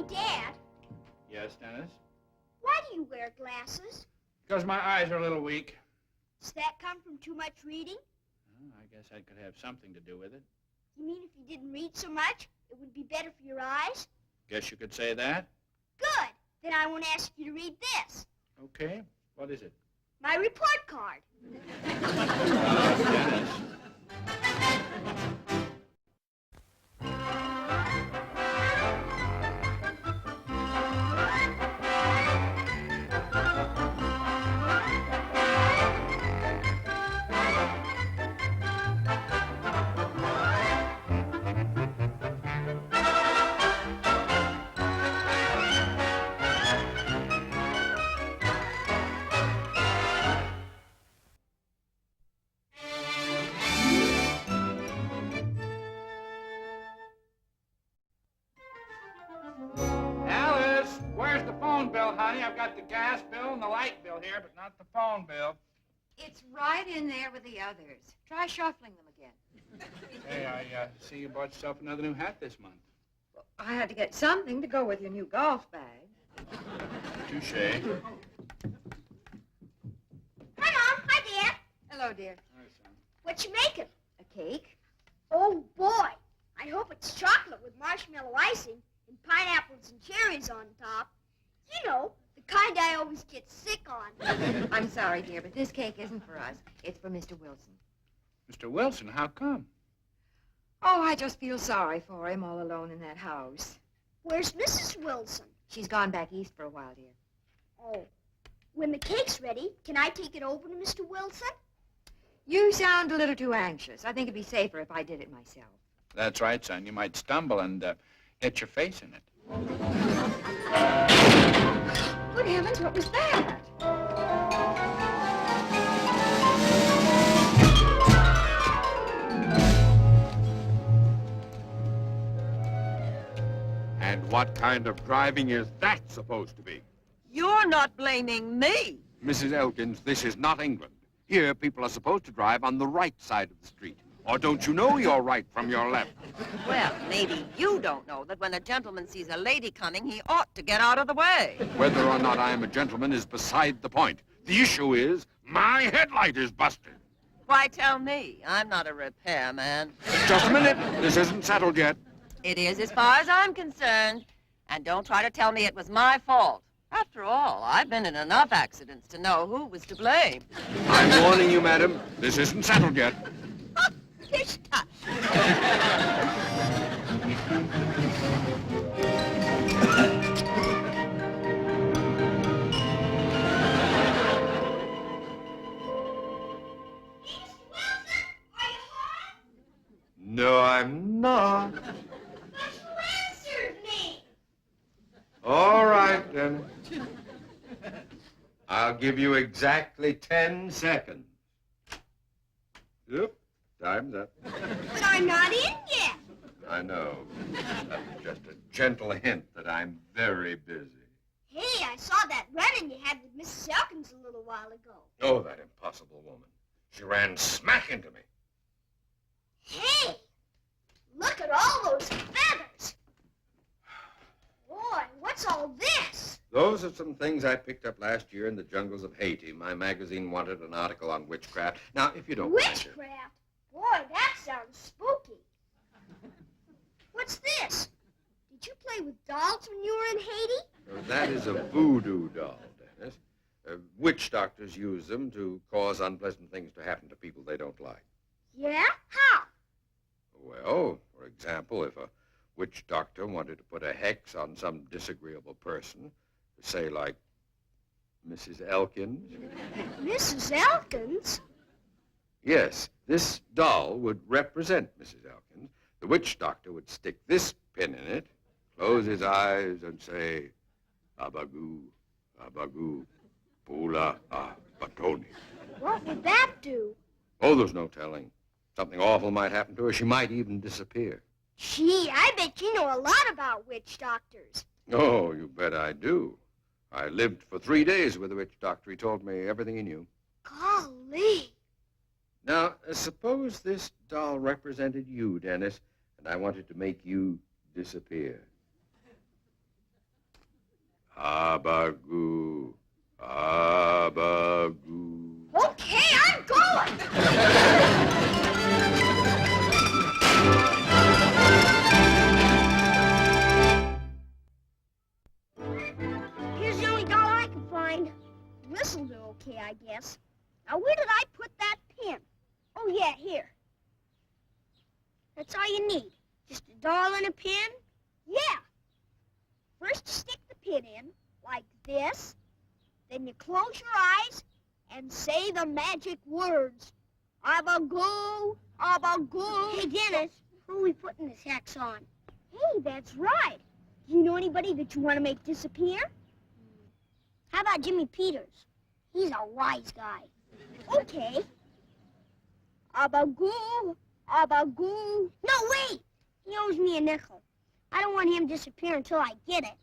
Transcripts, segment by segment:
Dad. Yes, Dennis? Why do you wear glasses? Because my eyes are a little weak. Does that come from too much reading? Well, I guess that could have something to do with it. You mean if you didn't read so much, it would be better for your eyes? Guess you could say that. Good. Then I won't ask you to read this. Okay. What is it? My report card. Dennis. I've got the gas bill and the light bill here, but not the phone bill. It's right in there with the others. Try shuffling them again. Hey, I see you bought yourself another new hat this month. Well, I had to get something to go with your new golf bag. Touché. Hi, Mom. Hi, Dad. Hello, dear. Hi, son. What you making? A cake? Oh, boy. I hope it's chocolate with marshmallow icing and pineapples and cherries on top. You know, the kind I always get sick on. I'm sorry, dear, but this cake isn't for us. It's for Mr. Wilson. Mr. Wilson, how come? Oh, I just feel sorry for him all alone in that house. Where's Mrs. Wilson? She's gone back east for a while, dear. Oh. When the cake's ready, can I take it over to Mr. Wilson? You sound a little too anxious. I think it'd be safer if I did it myself. That's right, son. You might stumble and hit your face in it. Good heavens, what was that? And what kind of driving is that supposed to be? You're not blaming me. Mrs. Elkins, this is not England. Here, people are supposed to drive on the right side of the street. Or don't you know your right from your left? Well, maybe you don't know that when a gentleman sees a lady coming, he ought to get out of the way. Whether or not I am a gentleman is beside the point. The issue is, my headlight is busted. Why tell me? I'm not a repairman. Just a minute. This isn't settled yet. It is as far as I'm concerned. And don't try to tell me it was my fault. After all, I've been in enough accidents to know who was to blame. I'm warning you, madam. This isn't settled yet. Pish tush. No, I'm not. But you answered me. All right, then. I'll give you exactly 10 seconds. Yep, time's up. But I'm not in yet. I know. That's just a gentle hint that I'm very busy. Hey, I saw that run-in you had with Mrs. Elkins a little while ago. Oh, that impossible woman. She ran smack into me. Hey, look at all those feathers. Boy, what's all this? Those are some things I picked up last year in the jungles of Haiti. My magazine wanted an article on witchcraft. Now, if you don't mind it- Witchcraft? Boy, that sounds spooky. What's this? Did you play with dolls when you were in Haiti? That is a voodoo doll, Dennis. Witch doctors use them to cause unpleasant things to happen to people they don't like. Yeah? How? Well, for example, if a witch doctor wanted to put a hex on some disagreeable person, say like Mrs. Elkins. Mrs. Elkins? Yes, this doll would represent Mrs. Elkins. The witch doctor would stick this pin in it, close his eyes, and say, Abagoo, Abagoo, Pula, Batoni. What would that do? Oh, there's no telling. Something awful might happen to her. She might even disappear. Gee, I bet you know a lot about witch doctors. Oh, you bet I do. I lived for 3 days with a witch doctor. He told me everything he knew. Golly. Now, suppose this doll represented you, Dennis, and I wanted to make you disappear. Abagoo. Abagoo. Okay, I'm going. Here's the only dollar I can find. This'll do okay, I guess. Now, where did I put that pin? Oh, yeah, here. That's all you need. Just a doll and a pin? Yeah. First, you stick the pin in, like this. Then you close your eyes and say the magic words. Abagoo, abagoo. Hey, Dennis, who are we putting this hex on? Hey, that's right. Do you know anybody that you want to make disappear? How about Jimmy Peters? He's a wise guy. Okay. Abagoo, abagoo. No, wait! He owes me a nickel. I don't want him to disappear until I get it.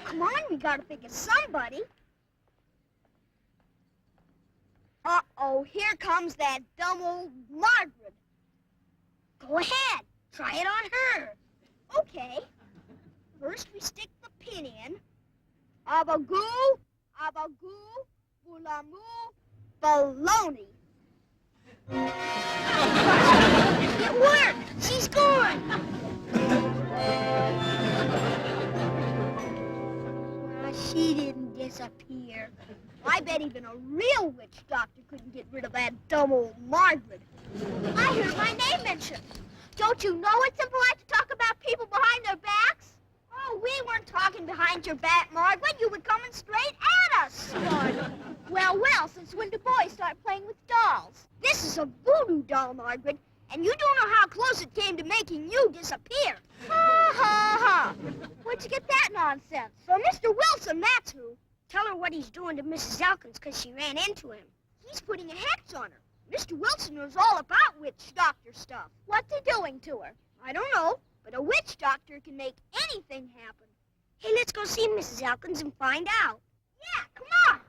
Come on, we gotta think of somebody. Uh-oh, here comes that dumb old Margaret. Go ahead, try it on her. Okay. First, we stick the pin in. Abagoo, abagoo, bulamoo, baloney. It worked! She's gone! She didn't disappear. I bet even a real witch doctor couldn't get rid of that dumb old Margaret. I heard my name mentioned. Don't you know it's impolite to talk about people behind their backs? Oh, we weren't talking behind your back, Margaret. You were coming straight at us. Well, since when do boys start playing with dolls? This is a voodoo doll, Margaret, and you don't know how close it came to making you disappear. Ha, ha, ha. Where'd you get that nonsense? From Mr. Wilson, that's who. Tell her what he's doing to Mrs. Elkins because she ran into him. He's putting a hex on her. Mr. Wilson knows all about witch doctor stuff. What's he doing to her? I don't know, but a witch doctor can make anything happen. Hey, let's go see Mrs. Elkins and find out. Yeah, come on.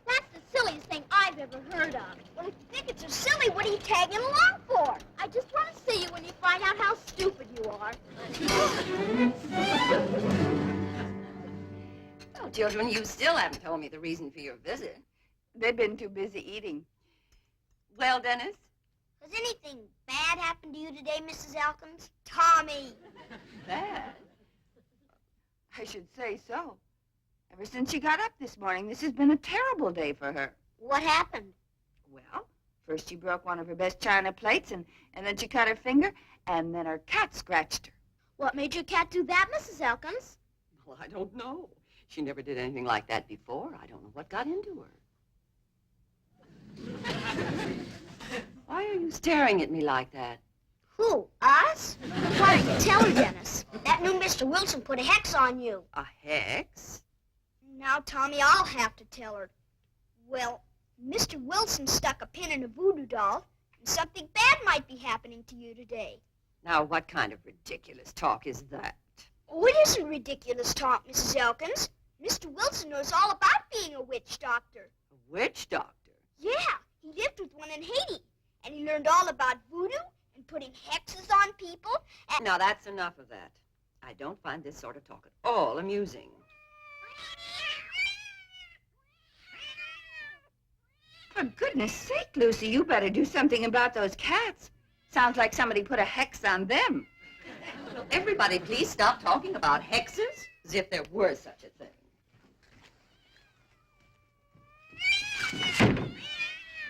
That's the silliest thing I've ever heard of. Well, if you think it's so silly, what are you tagging along for? I just want to see you when you find out how stupid you are. Well, children, you still haven't told me the reason for your visit. They've been too busy eating. Well, Dennis? Has anything bad happened to you today, Mrs. Elkins? Tommy! Bad? I should say so. Ever since she got up this morning, this has been a terrible day for her. What happened? Well, first she broke one of her best china plates, and then she cut her finger, and then her cat scratched her. What made your cat do that, Mrs. Elkins? Well, I don't know. She never did anything like that before. I don't know what got into her. Why are you staring at me like that? Who, us? Why don't you tell her, Dennis? That new Mr. Wilson put a hex on you. A hex? Now, Tommy, I'll have to tell her. Well, Mr. Wilson stuck a pin in a voodoo doll, and something bad might be happening to you today. Now, what kind of ridiculous talk is that? Oh, it isn't ridiculous talk, Mrs. Elkins. Mr. Wilson knows all about being a witch doctor. A witch doctor? Yeah, he lived with one in Haiti, and he learned all about voodoo and putting hexes on people, and... Now, that's enough of that. I don't find this sort of talk at all amusing. For goodness sake, Lucy, you better do something about those cats. Sounds like somebody put a hex on them. Will everybody please stop talking about hexes as if there were such a thing?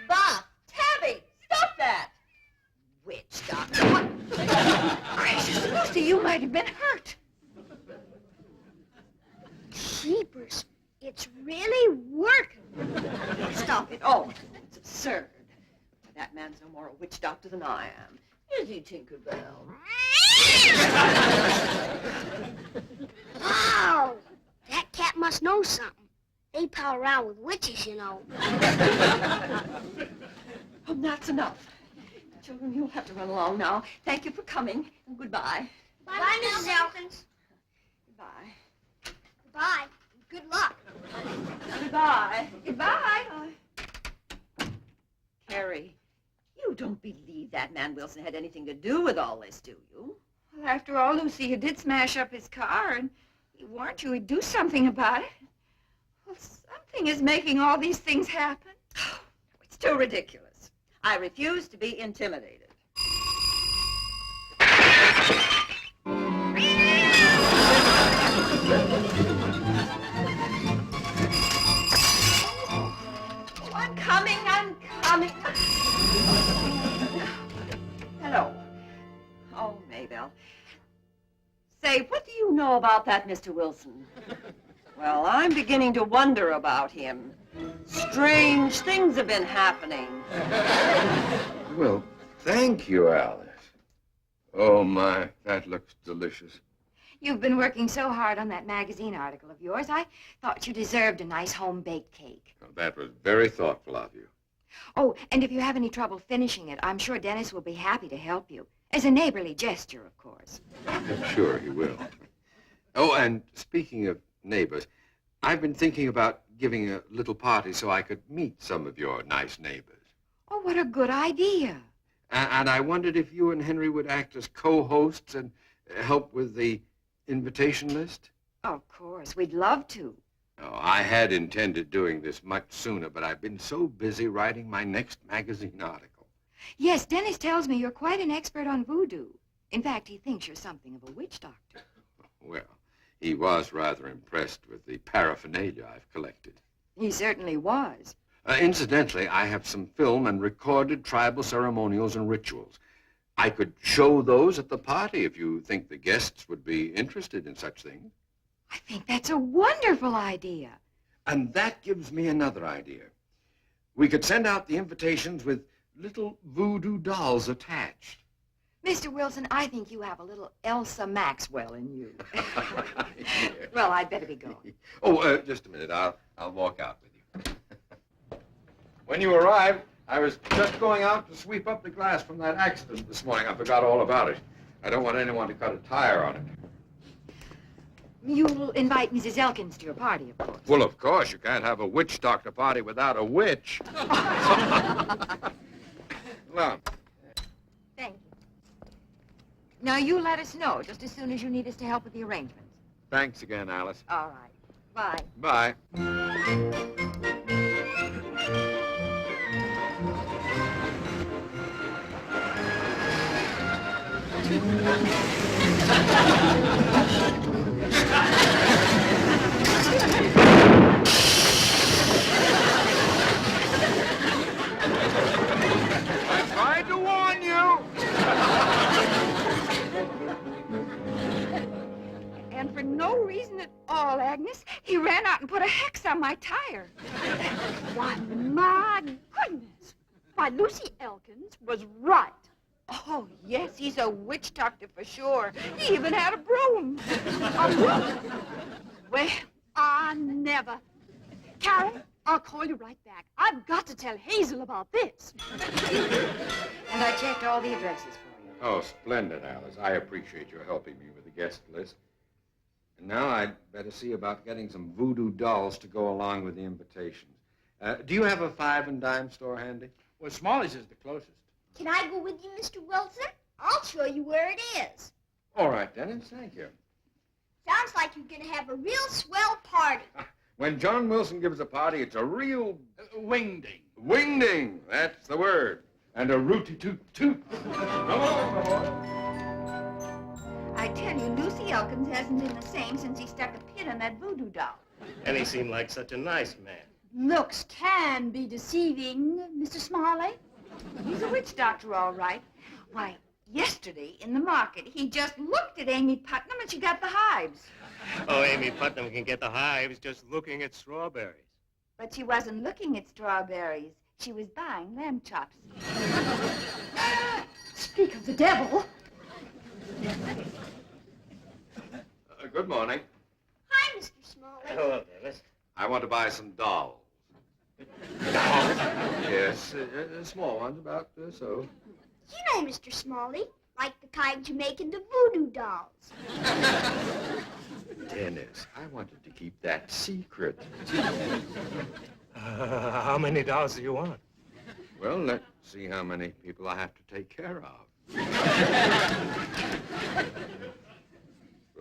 Buff! Tabby! Stop that! Witch doctor, what? Gracious, Lucy, you might have been hurt. Jeepers, it's really working. Stop it. Oh, it's absurd. That man's no more a witch doctor than I am. Is he, Tinkerbell? Wow! That cat must know something. They pal around with witches, you know. Oh, that's enough. Children, you'll have to run along now. Thank you for coming, and goodbye. Bye, Mrs. Elkins. Goodbye. Goodbye. Good luck. Goodbye. Goodbye. Carrie, you don't believe that man Wilson had anything to do with all this, do you? Well, after all, Lucy, you did smash up his car, and He warned you he'd do something about it. Well, something is making all these things happen. It's too ridiculous. I refuse to be intimidated. I'm coming. Hello. Oh, Maybelle. Say, what do you know about that Mr. Wilson? Well, I'm beginning to wonder about him. Strange things have been happening. Well, thank you, Alice. Oh, my, that looks delicious. You've been working so hard on that magazine article of yours, I thought you deserved a nice home-baked cake. Well, that was very thoughtful of you. Oh, and if you have any trouble finishing it, I'm sure Dennis will be happy to help you. As a neighborly gesture, of course. I'm sure he will. Oh, and speaking of neighbors, I've been thinking about giving a little party so I could meet some of your nice neighbors. Oh, what a good idea. And I wondered if you and Henry would act as co-hosts and help with the invitation list? Of course, we'd love to. Oh, I had intended doing this much sooner, but I've been so busy writing my next magazine article. Yes, Dennis tells me you're quite an expert on voodoo. In fact, he thinks you're something of a witch doctor. Well, he was rather impressed with the paraphernalia I've collected. He certainly was. Incidentally, I have some film and recorded tribal ceremonials and rituals. I could show those at the party if you think the guests would be interested in such things. I think that's a wonderful idea. And that gives me another idea. We could send out the invitations with little voodoo dolls attached. Mr. Wilson, I think you have a little Elsa Maxwell in you. Well, I'd better be going. Oh, just a minute. I'll walk out with you. When you arrived, I was just going out to sweep up the glass from that accident this morning. I forgot all about it. I don't want anyone to cut a tire on it. You'll invite Mrs. Elkins to your party, of course. Well, of course. You can't have a witch doctor party without a witch. Well, Thank you. Now, you let us know just as soon as you need us to help with the arrangements. thanks again, Alice. All right. Bye. Bye. I tried to warn you. And for no reason at all, Agnes, he ran out and put a hex on my tire. Why, my goodness. Why, Lucy Elkins was right. Oh, yes, he's a witch doctor for sure. He even had a broom. A broom? Well, I never. Carol, I'll call you right back. I've got to tell Hazel about this. And I checked all the addresses for you. Oh, splendid, Alice. I appreciate your helping me with the guest list. And now I'd better see about getting some voodoo dolls to go along with the invitations. Do you have a 5 and dime store handy? Well, Smalley's is the closest. Can I go with you, Mr. Wilson? I'll show you where it is. All right, Dennis. Thank you. Sounds like you're going to have a real swell party. When John Wilson gives a party, it's a real Wingding. wingding. That's the word. And a rooty-toot-toot. Come on, boy. I tell you, Lucy Elkins hasn't been the same since he stuck a pin in that voodoo doll. And he seemed like such a nice man. Looks can be deceiving, Mr. Smalley. He's a witch doctor, all right. Why, yesterday in the market, he just looked at Amy Putnam and she got the hives. Oh, Amy Putnam can get the hives just looking at strawberries. But she wasn't looking at strawberries. She was buying lamb chops. Speak of the devil. Good morning. Hi, Mr. Smalley. Hello, Dennis. I want to buy some dolls. Dolls? Yes, small ones, about so. You know, Mr. Smalley, like the kind you make into voodoo dolls. Dennis, I wanted to keep that secret. How many dolls do you want? Well, let's see how many people I have to take care of.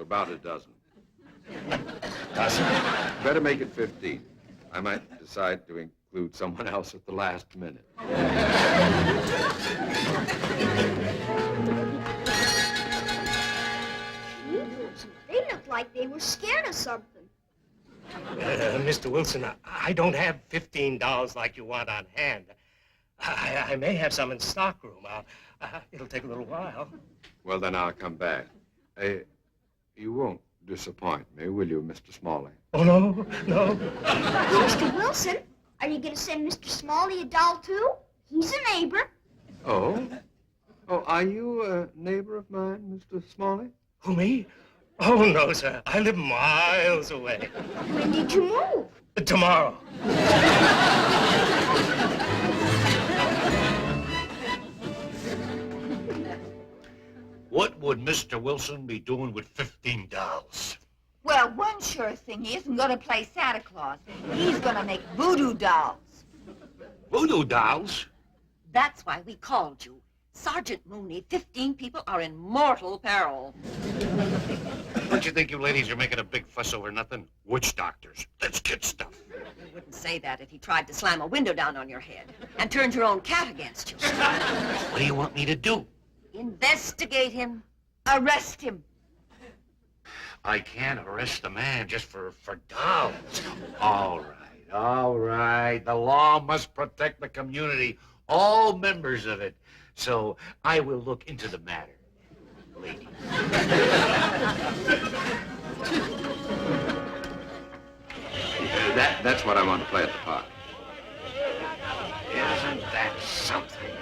About a dozen. Better make it 15. I might decide to include someone else at the last minute. They looked like they were scared of something. Mr. Wilson, I don't have $15 like you want on hand. I may have some in stockroom. It'll take a little while. Well, then I'll come back. You won't disappoint me, will you, Mr. Smalley? Oh, no, no. Mr. Wilson, are you going to send Mr. Smalley a doll, too? He's a neighbor. Oh? Oh, are you a neighbor of mine, Mr. Smalley? Who, me? Oh, no, sir. I live miles away. When did you move? Tomorrow. What would Mr. Wilson be doing with $15? Well, one sure thing, he isn't going to play Santa Claus. He's going to make voodoo dolls. Voodoo dolls? That's why we called you. Sergeant Mooney, 15 people are in mortal peril. Don't you think you ladies are making a big fuss over nothing? Witch doctors. That's kid stuff. You wouldn't say that if he tried to slam a window down on your head and turned your own cat against you. What do you want me to do? Investigate him. Arrest him. I can't arrest the man just for dolls. All right. The law must protect the community, all members of it. So I will look into the matter, ladies. That's what I want to play at the park. Isn't that something?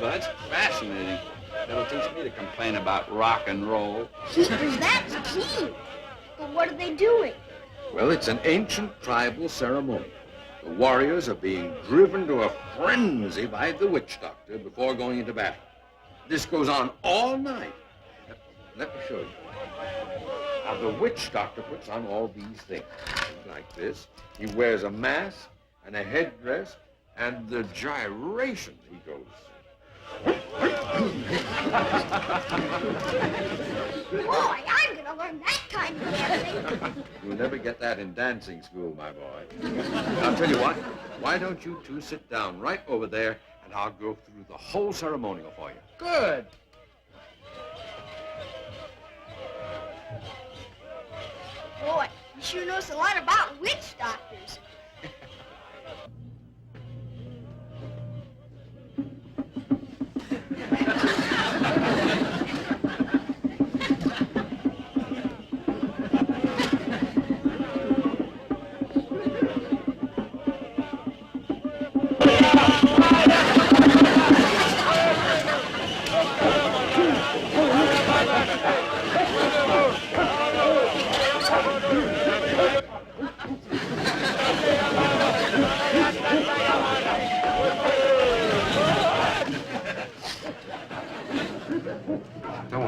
That's fascinating. That'll teach me to complain about rock and roll. Sisters, that's key. But what are they doing? Well, it's an ancient tribal ceremony. The warriors are being driven to a frenzy by the witch doctor before going into battle. This goes on all night. Let me show you. Now, the witch doctor puts on all these things, like this. He wears a mask and a headdress, and the gyrations he goes Boy, I'm going to learn that kind of dancing. You'll never get that in dancing school, my boy. I'll tell you what, why don't you two sit down right over there, and I'll go through the whole ceremonial for you. Good. Boy, you sure knows a lot about witch doctors.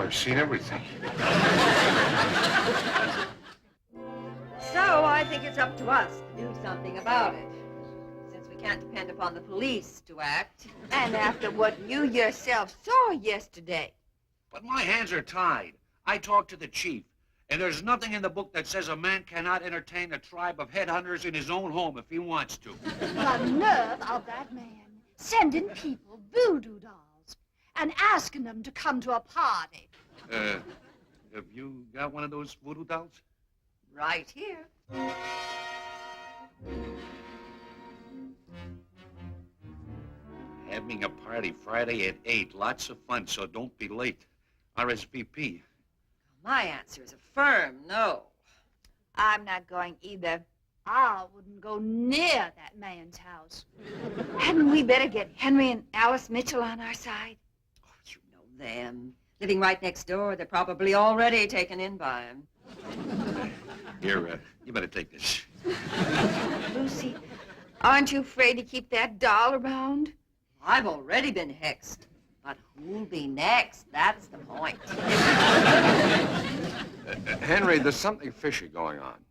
I've seen everything. So I think it's up to us to do something about it, since we can't depend upon the police to act. And after what you yourself saw yesterday. But my hands are tied. I talked to the chief, and there's nothing in the book that says a man cannot entertain a tribe of headhunters in his own home if he wants to. The nerve of that man, sending people voodoo dolls and asking them to come to a party. Have you got one of those voodoo dolls? Right here. Having a party Friday at 8. Lots of fun, so don't be late. RSVP. My answer is a firm no. I'm not going either. I wouldn't go near that man's house. Hadn't we better get Henry and Alice Mitchell on our side? Oh, you know them. Living right next door, they're probably already taken in by him. Here, you better take this. Lucy, aren't you afraid to keep that doll around? I've already been hexed. But who'll be next? That's the point. Henry, there's something fishy going on.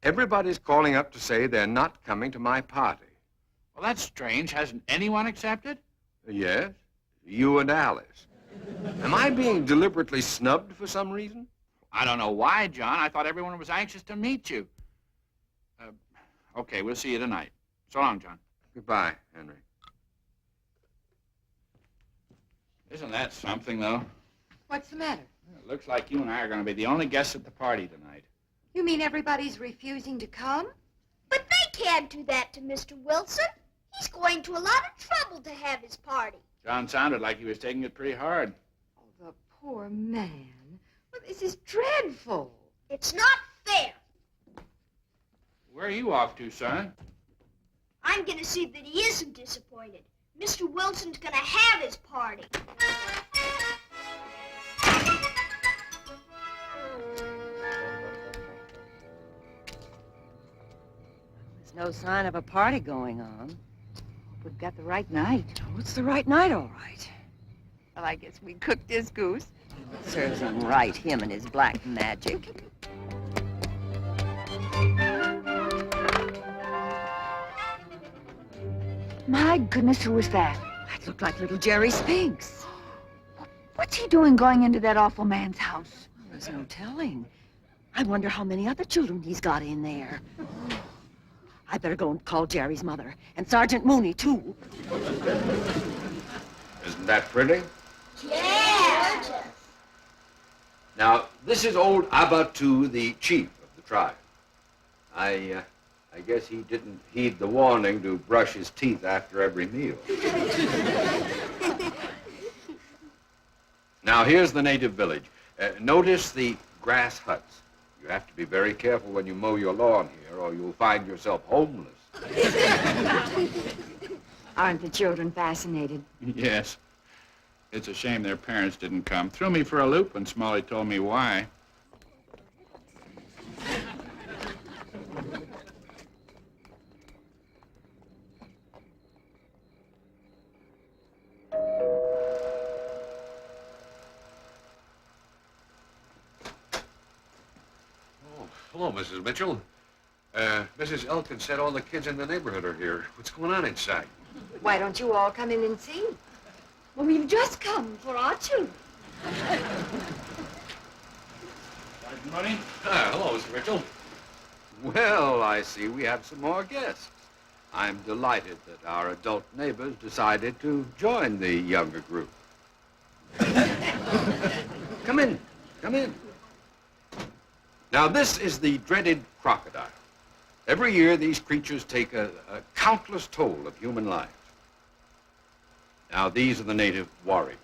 Everybody's calling up to say they're not coming to my party. Well, that's strange. Hasn't anyone accepted? Yes, you and Alice. Am I being deliberately snubbed for some reason? I don't know why, John. I thought everyone was anxious to meet you. Okay, we'll see you tonight. So long, John. Goodbye, Henry. Isn't that something, though? What's the matter? It looks like you and I are going to be the only guests at the party tonight. You mean everybody's refusing to come? But they can't do that to Mr. Wilson. He's going to a lot of trouble to have his party. John sounded like he was taking it pretty hard. Oh, the poor man. Well, this is dreadful. It's not fair. Where are you off to, son? I'm going to see that he isn't disappointed. Mr. Wilson's going to have his party. There's no sign of a party going on. We've got the right night. Oh, it's the right night, all right. Well, I guess we cooked this goose. Serves him right, him and his black magic. My goodness, who was that? That looked like little Jerry Spinks. What's he doing going into that awful man's house? There's no telling. I wonder how many other children he's got in there. I better go and call Jerry's mother. And Sergeant Mooney, too. Isn't that pretty? Yeah. Now, this is old Abatu, the chief of the tribe. I guess he didn't heed the warning to brush his teeth after every meal. Now, here's the native village. Notice the grass huts. You have to be very careful when you mow your lawn here, or you'll find yourself homeless. Aren't the children fascinated? Yes. It's a shame their parents didn't come. Threw me for a loop when Smalley told me why. Hello, Mrs. Mitchell. Mrs. Elkins said all the kids in the neighborhood are here. What's going on inside? Why don't you all come in and see? Well, we've just come for our children. Money? Hello, Mr. Mitchell. Well, I see we have some more guests. I'm delighted that our adult neighbors decided to join the younger group. Come in. Come in. Now, this is the dreaded crocodile. Every year, these creatures take a countless toll of human lives. Now, these are the native warriors.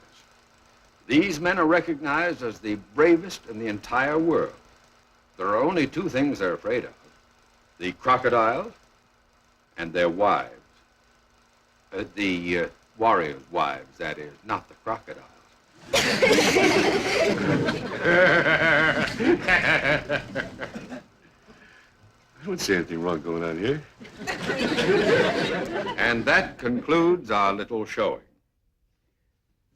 These men are recognized as the bravest in the entire world. There are only two things they're afraid of: the crocodiles and their wives. The warriors' wives, that is, not the crocodiles. I don't see anything wrong going on here. And that concludes our little showing.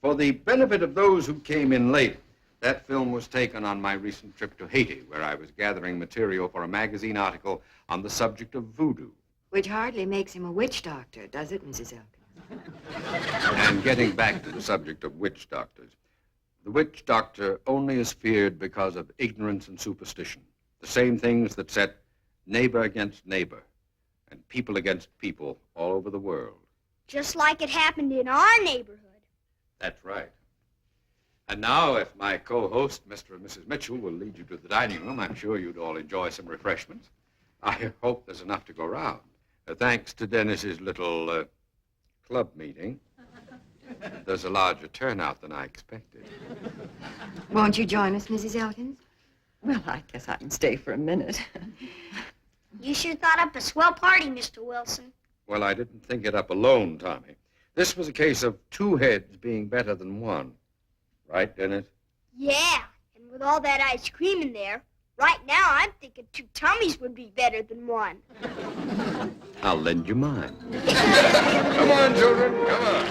For the benefit of those who came in late, that film was taken on my recent trip to Haiti, where I was gathering material for a magazine article on the subject of voodoo. Which hardly makes him a witch doctor, does it, Mrs. Elkins? And getting back to the subject of witch doctors, the witch doctor only is feared because of ignorance and superstition, the same things that set neighbor against neighbor and people against people all over the world. Just like it happened in our neighborhood. That's right. And now, if my co-host, Mr. and Mrs. Mitchell, will lead you to the dining room, I'm sure you'd all enjoy some refreshments. I hope there's enough to go round. Thanks to Dennis's little club meeting, there's a larger turnout than I expected. Won't you join us, Mrs. Elkins? Well, I guess I can stay for a minute. You sure thought up a swell party, Mr. Wilson. Well, I didn't think it up alone, Tommy. This was a case of two heads being better than one. Right, Dennis? Yeah, and with all that ice cream in there, right now I'm thinking two tummies would be better than one. I'll lend you mine. Come on, children, come on.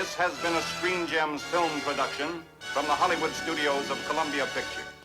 This has been a Screen Gems film production from the Hollywood studios of Columbia Pictures.